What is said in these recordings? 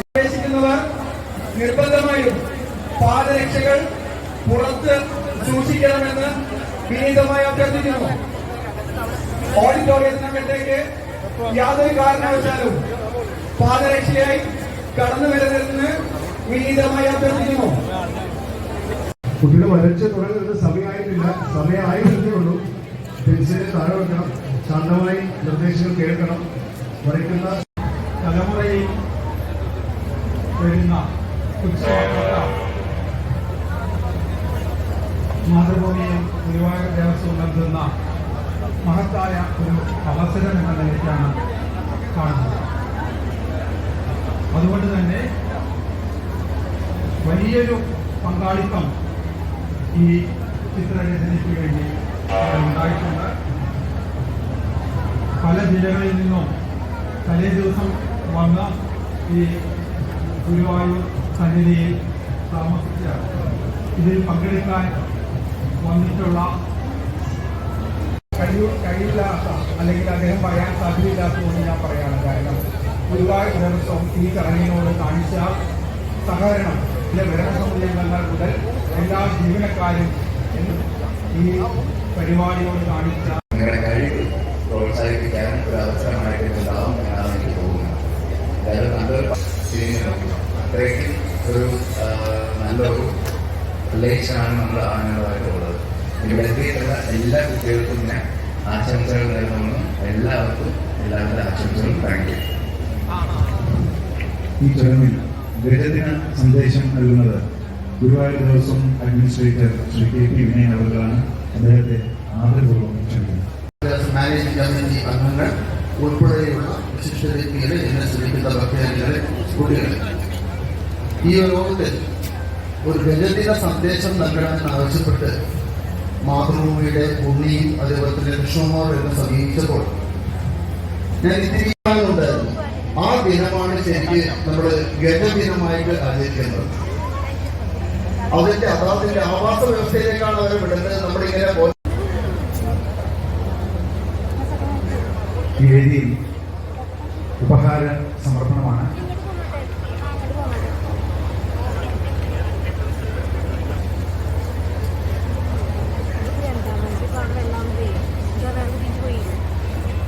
പ്രവേശിക്കുന്നവർ നിർബന്ധമായും പാദരക്ഷകൾ പുറത്ത് സൂക്ഷിക്കണമെന്ന് വിനീതമായി അഭ്യർത്ഥിക്കുന്നു. ഓഡിറ്റോറിയത്തിനകത്തേക്ക് യാതൊരു കാരണവശാലും പാദരക്ഷയായി കടന്നു വരുന്നതിന് വിനീതമായി അഭ്യർത്ഥിക്കുന്നു. കുട്ടികൾ വരച്ച് തുടങ്ങുന്നത് സമയമായി വരുന്നുള്ളൂ. പെൻസിലിന് താഴെ വെക്കണം, ശാന്തമായി നിർദ്ദേശങ്ങൾ കേൾക്കണം. വരയ്ക്കുന്ന തലമുറയിൽ വരുന്ന മാതൃഭൂമിയും ഗുരുവായൂർ ദേവസ്വവും നൽകുന്ന മഹത്തായ ഒരു അവസരം എന്ന നിലയ്ക്കാണ് കാണുന്നത്. അതുകൊണ്ട് തന്നെ വലിയൊരു പങ്കാളിത്തം ഈ ചിത്രരചനയ്ക്ക് വേണ്ടി ഉണ്ടായിട്ടുണ്ട്. പല ജില്ലകളിൽ നിന്നും തലേ ദിവസം വന്ന ഈ ഗുരുവായൂർ സന്നിധിയിൽ താമസിച്ച ഇതിൽ പങ്കെടുക്കാൻ വന്നിട്ടുള്ള കഴിയില്ലാത്ത അല്ലെങ്കിൽ അദ്ദേഹം പറയാൻ സാധ്യതയില്ലാത്തതുകൊണ്ട് ഞാൻ പറയാണ്. കാരണം ഗുരുവായൂർ ദേവസ്വം ഈ ചടങ്ങിനോട് കാണിച്ച സഹകരണം, ഭരണസമുദായങ്ങൾ മുതൽ എല്ലാ ജീവനക്കാരും ഈ പരിപാടിയോട് കാണിച്ച കഴിവ് പ്രോത്സാഹിപ്പിക്കാൻ ഒരു അവസരമായിട്ടുണ്ടാവും എന്നാണ് എനിക്ക് തോന്നുന്നത്. അതായത് നല്ലൊരു അത്രയ്ക്കും ഒരു നല്ലൊരു റിലേഷനാണ് നമ്മൾ ആണുങ്ങളായിട്ടുള്ളത്. ഇവിടെ എത്തിയിട്ടുള്ള എല്ലാ കുട്ടികൾക്കും ഞാൻ ആശംസകൾ നേരുന്നു. എല്ലാവർക്കും എല്ലാവരുടെ ആശംസകളും താങ്ക് യു. ഈ ചടങ്ങിൽ ഗജദിന സന്ദേശം നൽകുന്നത് ഗുരുവായൂർ ദേവസ്വം അഡ്മിനിസ്ട്രേറ്റർ ശ്രീ KP വിനയൻ അവർക്കാണ്. അദ്ദേഹത്തെ ആദരപൂർവ്വം ക്ഷണിക്കുന്നു. മാനേജിംഗ് കമ്മിറ്റി അംഗങ്ങൾ ഉൾപ്പെടെയുള്ള വിശിഷ്ട വ്യക്തികളെ, എന്നെ ശ്രമിക്കുന്ന ഭക്തജനങ്ങളെ, കുട്ടികളെ, ഈ യോഗത്തിൽ ഒരു ഗജദിന സന്ദേശം നൽകണമെന്ന് ആവശ്യപ്പെട്ട് മാതൃഭൂമിയുടെ ഉണ്ണിയും അതേപോലെ തന്നെ കൃഷ്ണകുമാർ എന്നെ സമീപിച്ചപ്പോൾ ഞാൻ ഇത്തിരി ഉണ്ടായിരുന്നു. ആ ദിനമാണ് ശരിക്ക് നമ്മുടെ ഗജദിനമായിട്ട് ആചരിക്കുന്നത്. അതിന്റെ ആവാസ വ്യവസ്ഥയിലേക്കാണ് അവരെ വിടുന്നത്. നമ്മളിങ്ങനെ ഈ വേദിയിൽ ഉപഹാര സമർപ്പണമാണ്.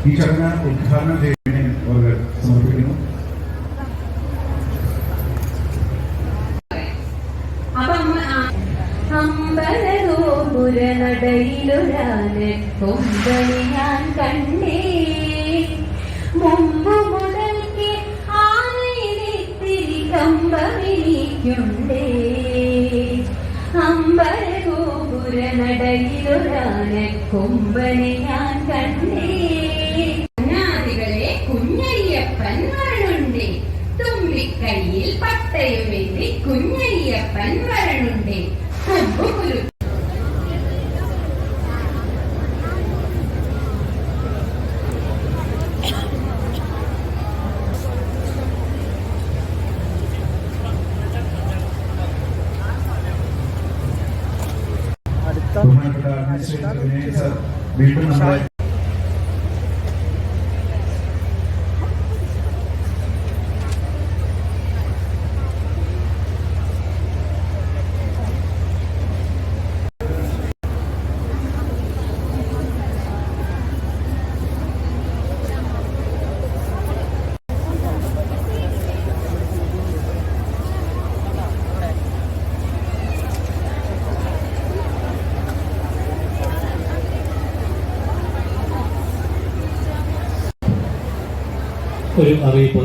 ഈ ചടങ്ങ് ഉദ്ഘാടനം ചെയ്യുന്നതിന് അവർ സമർപ്പിക്കുന്നു. ഞാൻ കണ്ടേ മുമ്പ് മുതൽക്ക് ആനയിത്തിരി കമ്പമിനിക്കുണ്ടേ. അമ്പലഗോപുര നടയിലൊരാന കൊമ്പനെ ഞാൻ കണ്ടേ. കുഞ്ഞയ്യപ്പൻ വരണുണ്ടേ, തുമ്പിക്കൈയിൽ പട്ടയുമെത്തി കുഞ്ഞയ്യപ്പൻ വരണുണ്ടേ. കൊമ്പുകുരു ബഹുമാനപ്പെട്ട അഡ്മിനിസ്ട്രേറ്റർ വിനയൻ സർ വീണ്ടും നമ്മളെ ഒരു അറിയിപ്പ്.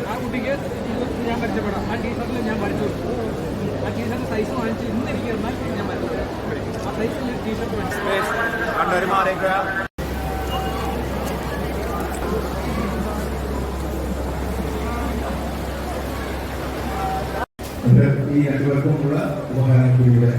ആ കുട്ടിക്ക് ഞാൻ പരിചയപ്പെടാം. ആ ടീഷർട്ടിൽ ഞാൻ പഠിച്ചു കൊടുത്തു. ആ ടീഷർട്ട് സൈസ് വാങ്ങിച്ച് ഇന്ന് എനിക്ക് തന്നാൽ ഞാൻ പഠിച്ചു. ആ സൈസിൽ ടീഷർട്ട് പഠിച്ചു. ഈ രണ്ടുപേർക്കുമുള്ള ഉപഹാരം കൂടിയുടെ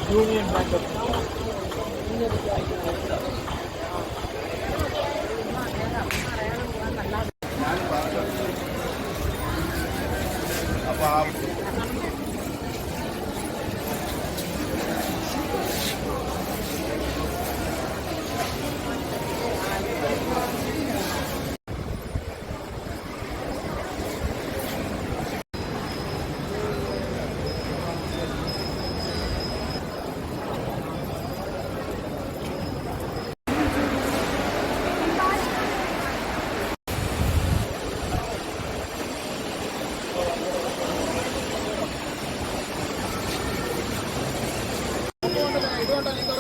യൂണിയൻ ബാങ്ക് ഇതുകൊണ്ടല്ല